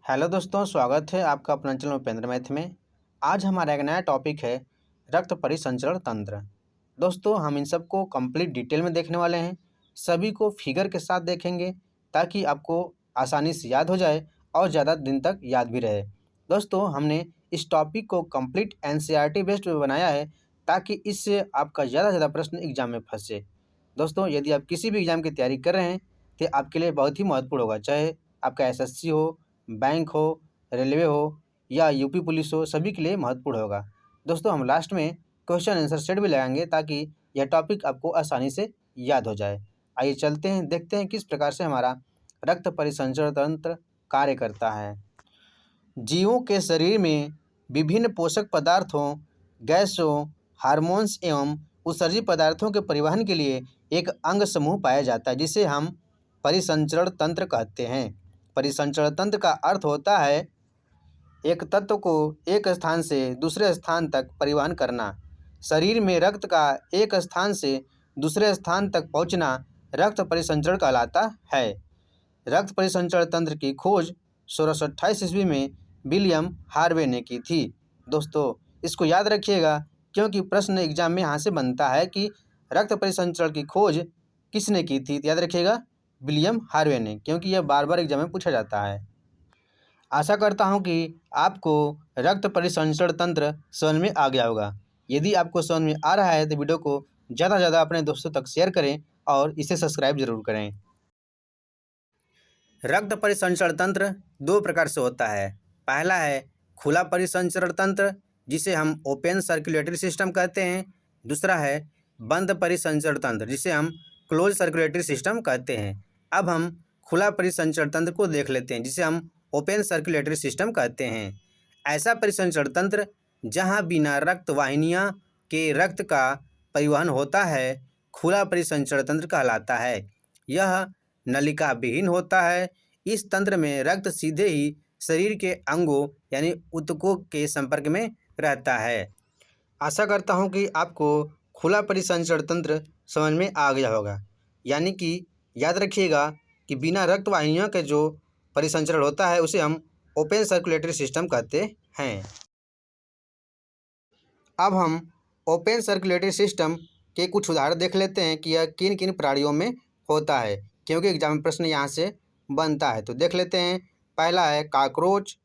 Hello दोस्तों, स्वागत है आपका अपना चैनल उपेंद्र मैथ में। आज हमारा एक नया टॉपिक है रक्त परिसंचरण तंत्र। दोस्तों, हम इन सबको कंप्लीट डिटेल में देखने वाले हैं। सभी को फिगर के साथ देखेंगे ताकि आपको आसानी से याद हो जाए और ज़्यादा दिन तक याद भी रहे। दोस्तों, हमने इस टॉपिक को कंप्लीट एनसीईआरटी बेस्ड में बनाया है ताकि इससे आपका ज़्यादा से ज़्यादा प्रश्न एग्जाम में फंसे। दोस्तों, यदि आप किसी भी एग्जाम की तैयारी कर रहे हैं तो आपके लिए बहुत ही महत्वपूर्ण होगा, चाहे आपका एसएससी हो, बैंक हो, रेलवे हो या यूपी पुलिस हो, सभी के लिए महत्वपूर्ण होगा। दोस्तों, हम लास्ट में क्वेश्चन आंसर सेट भी लगाएंगे ताकि यह टॉपिक आपको आसानी से याद हो जाए। आइए चलते हैं, देखते हैं किस प्रकार से हमारा रक्त परिसंचरण तंत्र कार्य करता है। जीवों के शरीर में विभिन्न पोषक पदार्थों, गैसों, हार्मोन्स एवं उत्सर्जित पदार्थों के परिवहन के लिए एक अंग समूह पाया जाता है जिसे हम परिसंचरण तंत्र कहते हैं। परिसंचरण तंत्र का अर्थ होता है एक तत्व को एक स्थान से दूसरे स्थान तक परिवहन करना। शरीर में रक्त का एक स्थान से दूसरे स्थान तक पहुंचना रक्त परिसंचरण कहलाता है। रक्त परिसंचरण तंत्र की खोज 1628 ईस्वी में विलियम हार्वे ने की थी। दोस्तों, इसको याद रखिएगा क्योंकि प्रश्न एग्जाम में यहाँ से बनता है कि रक्त परिसंचरण की खोज किसने की थी। याद रखिएगा विलियम हार्वे ने, क्योंकि यह बार बार एग्जाम में पूछा जाता है। आशा करता हूँ कि आपको रक्त परिसंचरण तंत्र समझ में आ गया होगा। यदि आपको समझ में आ रहा है तो वीडियो को ज़्यादा से ज़्यादा अपने दोस्तों तक शेयर करें और इसे सब्सक्राइब जरूर करें। रक्त परिसंचरण तंत्र दो प्रकार से होता है। पहला है खुला परिसंचरण तंत्र जिसे हम ओपन सर्कुलेटरी सिस्टम कहते हैं। दूसरा है बंद परिसंचरण तंत्र जिसे हम क्लोज सर्कुलेटरी सिस्टम कहते हैं। अब हम खुला परिसंचरण तंत्र को देख लेते हैं जिसे हम ओपन सर्कुलेटरी सिस्टम कहते हैं। ऐसा परिसंचरण तंत्र जहां बिना रक्त वाहिनियां के रक्त का परिवहन होता है खुला परिसंचरण तंत्र कहलाता है। यह नलिका विहीन होता है। इस तंत्र में रक्त सीधे ही शरीर के अंगों यानी ऊतकों के संपर्क में रहता है। आशा करता हूं कि आपको खुला परिसंचरण तंत्र समझ में आ गया होगा। यानी कि याद रखिएगा कि बिना रक्त वाहिनियों के जो परिसंचरण होता है उसे हम ओपन सर्कुलेटरी सिस्टम कहते हैं। अब हम ओपन सर्कुलेटरी सिस्टम के कुछ उदाहरण देख लेते हैं कि यह किन किन प्राणियों में होता है, क्योंकि एग्जाम में प्रश्न यहाँ से बनता है। तो देख लेते हैं। पहला है कॉकरोच,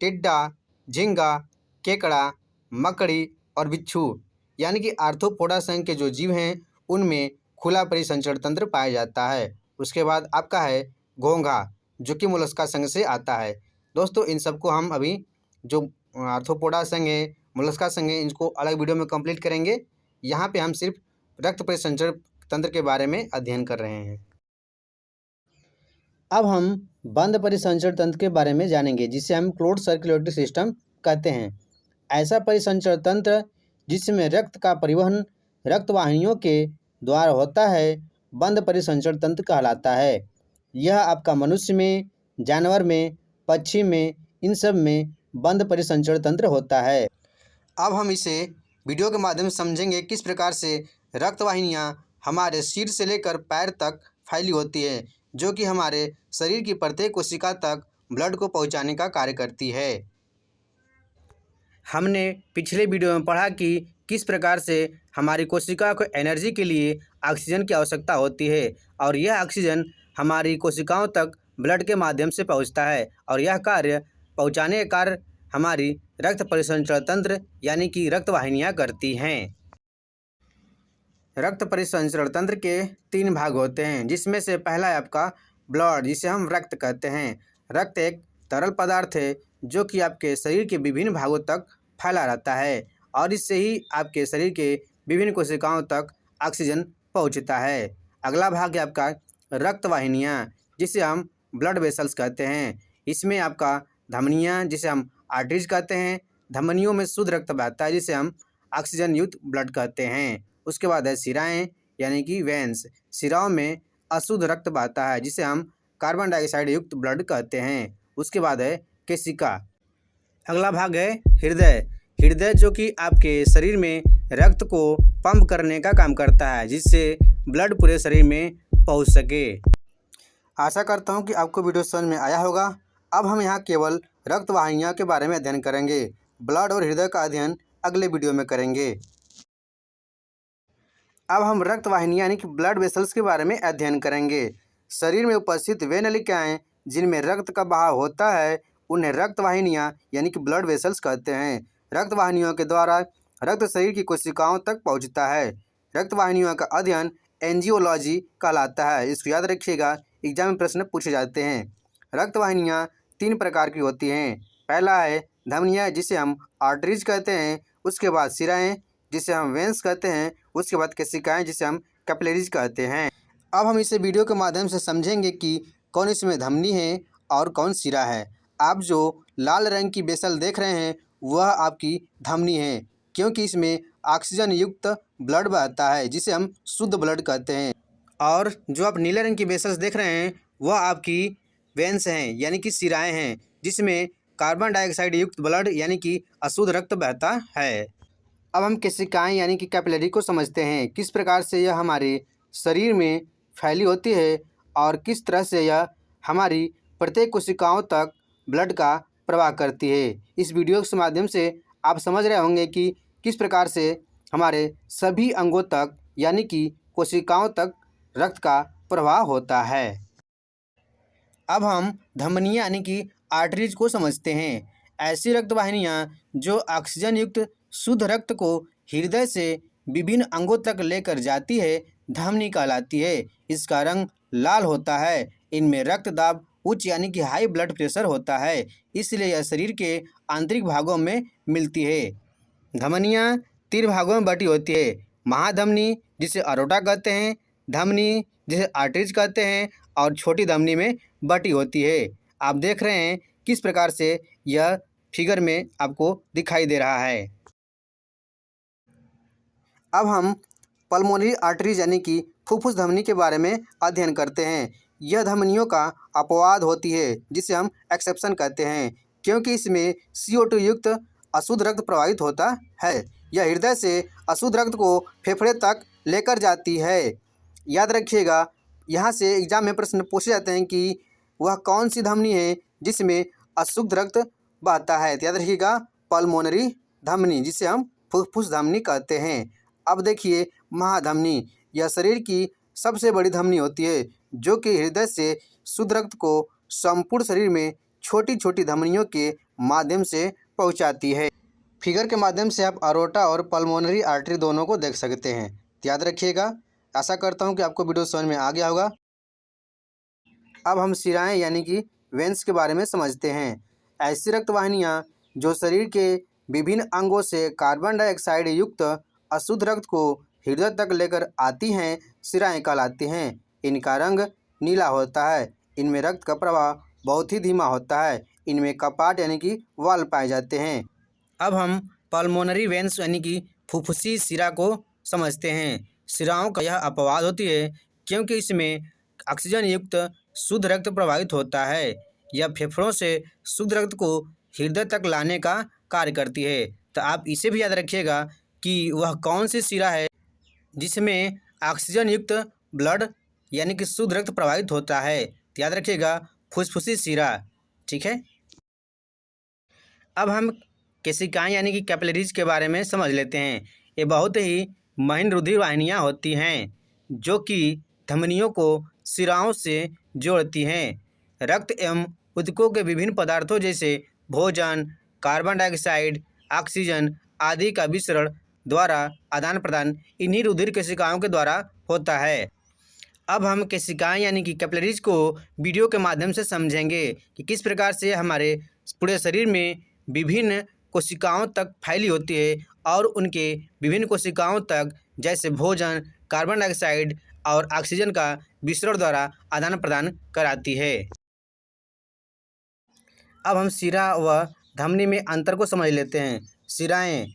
टिड्डा, झींगा, केकड़ा, मकड़ी और बिच्छू, यानी कि आर्थ्रोपोडा संघ के जो जीव हैं उनमें खुला परिसंचरण तंत्र पाया जाता है। उसके बाद आपका है घोंघा जो कि मोलस्का संघ से आता है। दोस्तों, इन सबको हम अभी जो आर्थ्रोपोडा संघ है, मोलस्का संघ है, इनको अलग वीडियो में कंप्लीट करेंगे। यहाँ पे हम सिर्फ रक्त परिसंचरण तंत्र के बारे में अध्ययन कर रहे हैं। अब हम बंद परिसंचरण तंत्र के बारे में जानेंगे जिसे हम क्लोज्ड सर्कुलेटरी सिस्टम कहते हैं। ऐसा परिसंचरण तंत्र जिसमें रक्त का परिवहन रक्त वाहिनियों के द्वारा होता है बंद परिसंचरण तंत्र कहलाता है। यह आपका मनुष्य में, जानवर में, पक्षी में, इन सब में बंद परिसंचरण तंत्र होता है। अब हम इसे वीडियो के माध्यम से समझेंगे किस प्रकार से रक्त वाहिनियाँ हमारे सिर से लेकर पैर तक फैली होती है, जो कि हमारे शरीर की प्रत्येक कोशिका तक ब्लड को पहुंचाने का कार्य करती है। हमने पिछले वीडियो में पढ़ा कि किस प्रकार से हमारी कोशिका को एनर्जी के लिए ऑक्सीजन की आवश्यकता होती है और यह ऑक्सीजन हमारी कोशिकाओं तक ब्लड के माध्यम से पहुंचता है और यह कार्य पहुंचाने का कार्य हमारी रक्त परिसंचरण तंत्र यानी कि रक्त वाहिनियाँ करती हैं। रक्त परिसंचरण तंत्र के 3 भाग होते हैं, जिसमें से पहला है आपका ब्लड जिसे हम रक्त कहते हैं। रक्त एक तरल पदार्थ है जो कि आपके शरीर के विभिन्न भागों तक फैला रहता है और इससे ही आपके शरीर के विभिन्न कोशिकाओं तक ऑक्सीजन पहुंचता है। अगला भाग है आपका रक्त वाहिनियाँ जिसे हम ब्लड वेसल्स कहते हैं। इसमें आपका धमनियाँ जिसे हम आर्टरीज कहते हैं, धमनियों में शुद्ध रक्त बहता है जिसे हम ऑक्सीजन युक्त ब्लड कहते हैं। उसके बाद है शिराएँ यानी कि वेंस, शिराओं में अशुद्ध रक्त बहता है जिसे हम कार्बन डाइऑक्साइड युक्त ब्लड कहते हैं। उसके बाद है केशिका। अगला भाग है हृदय। हृदय जो कि आपके शरीर में रक्त को पंप करने का काम करता है जिससे ब्लड पूरे शरीर में पहुंच सके। आशा करता हूं कि आपको वीडियो समझ में आया होगा। अब हम यहाँ केवल रक्त वाहिनियों के बारे में अध्ययन करेंगे। ब्लड और हृदय का अध्ययन अगले वीडियो में करेंगे। अब हम रक्त वाहिनियाँ यानी कि ब्लड वेसल्स के बारे में अध्ययन करेंगे। शरीर में उपस्थित वे नलिकाएँ जिनमें रक्त का बहाव होता है उन्हें रक्त वाहिनियाँ यानी कि ब्लड वेसल्स कहते हैं। रक्त वाहिनियों के द्वारा रक्त शरीर की कोशिकाओं तक पहुँचता है। रक्त वाहिनियों का अध्ययन एंजियोलॉजी कहलाता है। इसको याद रखिएगा, एग्जाम में प्रश्न पूछे जाते हैं। रक्त वाहिनियाँ 3 प्रकार की होती हैं। पहला है धमनियाँ जिसे हम आर्टरीज कहते हैं, उसके बाद शिराएँ जिसे हम वेंस कहते हैं, उसके बाद केशिकाएँ जिसे हम कैपिलरीज कहते हैं। अब हम इसे वीडियो के माध्यम से समझेंगे कि कौन इसमें धमनी है और कौन शिरा है। आप जो लाल रंग की वेसल देख रहे हैं वह आपकी धमनी है, क्योंकि इसमें ऑक्सीजन युक्त ब्लड बहता है जिसे हम शुद्ध ब्लड कहते हैं। और जो आप नीले रंग की वेसल्स देख रहे हैं वह आपकी वेंस हैं यानी कि शिराएँ हैं, जिसमें कार्बन डाइऑक्साइड युक्त ब्लड यानी कि अशुद्ध रक्त बहता है। अब हम केशिकाएँ यानी कि कैपिलरी को समझते हैं। किस प्रकार से यह हमारे शरीर में फैली होती है और किस तरह से यह हमारी प्रत्येक कोशिकाओं तक ब्लड का प्रवाह करती है। इस वीडियो के माध्यम से आप समझ रहे होंगे कि किस प्रकार से हमारे सभी अंगों तक यानी कि कोशिकाओं तक रक्त का प्रवाह होता है। अब हम धमनियाँ यानी कि आर्टरीज को समझते हैं। ऐसी रक्त वाहिनियाँ जो ऑक्सीजन युक्त शुद्ध रक्त को हृदय से विभिन्न अंगों तक लेकर जाती है धमनी कहलाती है। इसका रंग लाल होता है। इनमें रक्त दाब उच्च यानी कि हाई ब्लड प्रेशर होता है, इसलिए यह शरीर के आंतरिक भागों में मिलती है। धमनियाँ 3 भागों में बटी होती है। महाधमनी जिसे अरोटा कहते हैं, धमनी जिसे आर्टरीज कहते हैं और छोटी धमनी में बटी होती है। आप देख रहे हैं किस प्रकार से यह फिगर में आपको दिखाई दे रहा है। अब हम पल्मोनरी आर्टरीज यानी कि फुफ्फुस धमनी के बारे में अध्ययन करते हैं। यह धमनियों का अपवाद होती है जिसे हम एक्सेप्शन कहते हैं, क्योंकि इसमें CO2 युक्त अशुद्ध रक्त प्रवाहित होता है। यह हृदय से अशुद्ध रक्त को फेफड़े तक लेकर जाती है। याद रखिएगा, यहाँ से एग्जाम में प्रश्न पूछे जाते हैं कि वह कौन सी धमनी है जिसमें अशुद्ध रक्त बहता है। तो याद रखिएगा पल्मोनरी धमनी जिसे हम फुफ्फुस धमनी कहते हैं। अब देखिए महाधमनी, यह शरीर की सबसे बड़ी धमनी होती है जो कि हृदय से शुद्ध रक्त को संपूर्ण शरीर में छोटी छोटी धमनियों के माध्यम से पहुंचाती है। फिगर के माध्यम से आप अरोटा और पल्मोनरी आर्टरी दोनों को देख सकते हैं। तो याद रखिएगा। आशा करता हूं कि आपको वीडियो समझ में आ गया होगा। अब हम शिराएँ यानी कि वेंस के बारे में समझते हैं। ऐसी रक्त वाहिनियाँ जो शरीर के विभिन्न अंगों से कार्बन डाइऑक्साइड युक्त अशुद्ध रक्त को हृदय तक लेकर आती हैं शिराएँ कहलाती हैं। इनका रंग नीला होता है। इनमें रक्त का प्रवाह बहुत ही धीमा होता है। इनमें कपाट यानी कि वाल्व पाए जाते हैं। अब हम पल्मोनरी वेंस यानी कि फुफ्फुसी शिरा को समझते हैं। शिराओं का यह अपवाद होती है क्योंकि इसमें ऑक्सीजन युक्त शुद्ध रक्त प्रवाहित होता है। यह फेफड़ों से शुद्ध रक्त को हृदय तक लाने का कार्य करती है। तो आप इसे भी याद रखिएगा कि वह कौन सी शिरा है जिसमें ऑक्सीजन युक्त ब्लड यानी कि शुद्ध रक्त प्रवाहित होता है। तो याद रखिएगा फुफ्फुसी शिरा। ठीक है। अब हम केशिकाएँ यानी कि कैपिलरीज के बारे में समझ लेते हैं। ये बहुत ही महीन रुधिर वाहिनियाँ होती हैं जो कि धमनियों को शिराओं से जोड़ती हैं। रक्त एवं ऊतकों के विभिन्न पदार्थों जैसे भोजन, कार्बन डाइऑक्साइड, ऑक्सीजन आदि का विसरण द्वारा आदान प्रदान इन्हीं रुधिर केशिकाओं के द्वारा होता है। अब हम केशिकाएँ यानी कि कैपिलरीज को वीडियो के माध्यम से समझेंगे कि किस प्रकार से हमारे पूरे शरीर में विभिन्न कोशिकाओं तक फैली होती है और उनके विभिन्न कोशिकाओं तक जैसे भोजन, कार्बन डाइऑक्साइड और ऑक्सीजन का विसरण द्वारा आदान प्रदान कराती है। अब हम शिरा व धमनी में अंतर को समझ लेते हैं। शिराएँ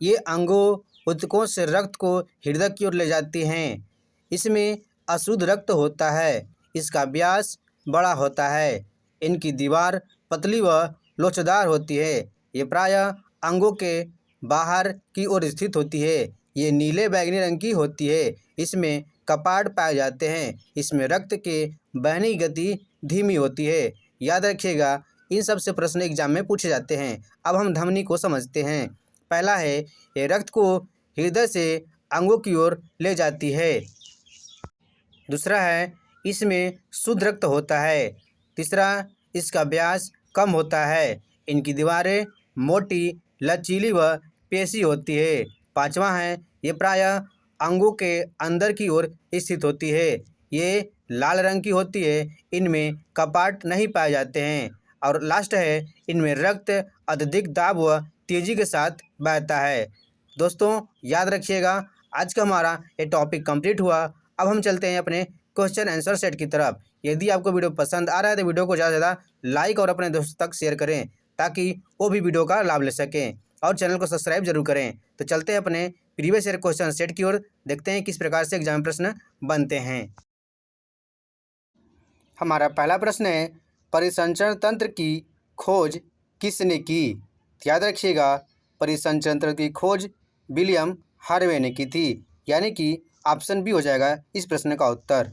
ये अंगों ऊतकों से रक्त को हृदय की ओर ले जाती हैं। इसमें अशुद्ध रक्त होता है। इसका व्यास बड़ा होता है। इनकी दीवार पतली व लोचदार होती है। ये प्रायः अंगों के बाहर की ओर स्थित होती है। ये नीले बैंगनी रंग की होती है। इसमें कपाट पाए जाते हैं। इसमें रक्त के बहने की गति धीमी होती है। याद रखिएगा इन सब से प्रश्न एग्जाम में पूछे जाते हैं। अब हम धमनी को समझते हैं। पहला है, ये रक्त को हृदय से अंगों की ओर ले जाती है। दूसरा है, इसमें शुद्ध रक्त होता है। तीसरा, इसका व्यास कम होता है। इनकी दीवारें मोटी, लचीली व पेशी होती है। पांचवा है, ये प्रायः अंगों के अंदर की ओर स्थित होती है। ये लाल रंग की होती है। इनमें कपाट नहीं पाए जाते हैं। और लास्ट है, इनमें रक्त अत्यधिक दाब व तेजी के साथ बहता है। दोस्तों याद रखिएगा, आज का हमारा ये टॉपिक कंप्लीट हुआ। अब हम चलते हैं अपने क्वेश्चन आंसर सेट की तरफ। यदि आपको वीडियो पसंद आ रहा है तो वीडियो को ज़्यादा से ज़्यादा लाइक और अपने दोस्तों तक शेयर करें, ताकि वो भी वीडियो का लाभ ले सकें, और चैनल को सब्सक्राइब जरूर करें। तो चलते हैं अपने प्रीवियस ईयर क्वेश्चन सेट की ओर, देखते हैं किस प्रकार से एग्जाम प्रश्न बनते हैं। हमारा पहला प्रश्न है, परिसंचरण तंत्र की खोज किसने की? याद रखिएगा, परिसंचरण तंत्र की खोज विलियम हार्वे ने की थी, यानी कि ऑप्शन बी हो जाएगा इस प्रश्न का उत्तर।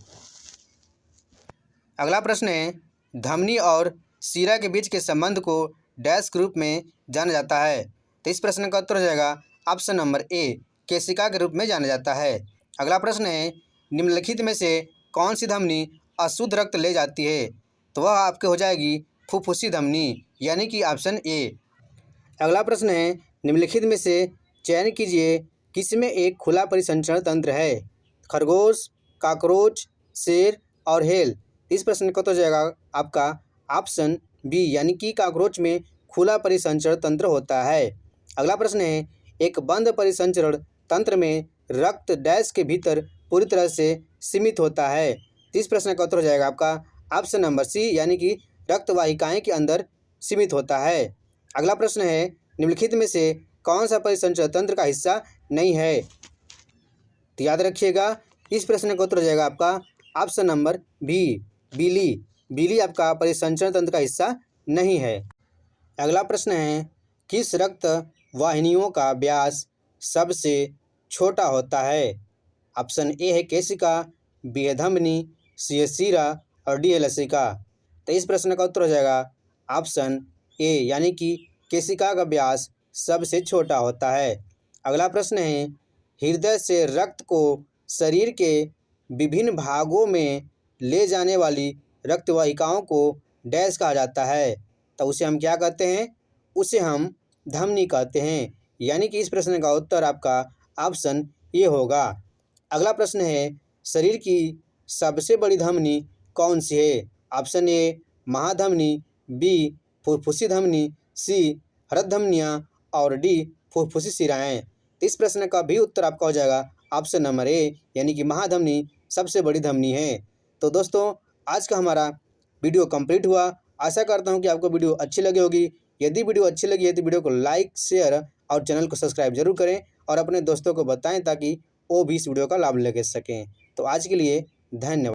अगला प्रश्न है, धमनी और शिरा के बीच के संबंध को डैश के रूप में जाना जाता है। तो इस प्रश्न का उत्तर हो जाएगा ऑप्शन नंबर ए, केशिका के रूप में जाना जाता है। अगला प्रश्न है, निम्नलिखित में से कौन सी धमनी अशुद्ध रक्त ले जाती है? तो वह आपके हो जाएगी फुफ्फुसी धमनी, यानी कि ऑप्शन ए। अगला प्रश्न है, निम्नलिखित में से चयन कीजिए किसमें एक खुला परिसंचरण तंत्र है? खरगोश, कॉकरोच, शेर और हेल। इस प्रश्न का तो जाएगा आपका ऑप्शन बी, यानी कि कॉकरोच में खुला परिसंचरण तंत्र होता है। अगला प्रश्न है, एक बंद परिसंचरण तंत्र में रक्त डैश के भीतर पूरी तरह से सीमित होता है। इस प्रश्न का उत्तर हो जाएगा आपका ऑप्शन नंबर सी, यानी कि रक्त वाहिकाएं के अंदर सीमित होता है। अगला प्रश्न है, निम्नलिखित में से कौन सा परिसंचरण तंत्र का हिस्सा नहीं है? तो याद रखिएगा, इस प्रश्न का उत्तर हो जाएगा आपका ऑप्शन नंबर बी, बीली। बीली आपका परिसंचरण तंत्र का हिस्सा नहीं है। अगला प्रश्न है, किस रक्त वाहिनियों का व्यास सबसे छोटा होता है? ऑप्शन ए है केशिका, बी है धमनी, सी है शिरा और डी है लसिका। तो इस प्रश्न का उत्तर हो जाएगा ऑप्शन ए, यानी कि केशिका का व्यास सबसे छोटा होता है। अगला प्रश्न है, हृदय से रक्त को शरीर के विभिन्न भागों में ले जाने वाली रक्तवाहिकाओं को डैश कहा जाता है? तो उसे हम क्या कहते हैं? उसे हम धमनी कहते हैं, यानी कि इस प्रश्न का उत्तर आपका ऑप्शन ए होगा। अगला प्रश्न है, शरीर की सबसे बड़ी धमनी कौन सी है? ऑप्शन ए महाधमनी, बी फुफ्फुसी धमनी, सी हृदय धमनियाँ और डी फुफ्फुसी शिराएँ। इस प्रश्न का भी उत्तर आपका हो जाएगा ऑप्शन नंबर ए, यानी कि महाधमनी सबसे बड़ी धमनी है। तो दोस्तों आज का हमारा वीडियो कंप्लीट हुआ। आशा करता हूँ कि आपको वीडियो अच्छी लगी होगी। यदि वीडियो अच्छी लगी है तो वीडियो को लाइक, शेयर और चैनल को सब्सक्राइब जरूर करें, और अपने दोस्तों को बताएं ताकि वो भी इस वीडियो का लाभ ले सकें। तो आज के लिए धन्यवाद।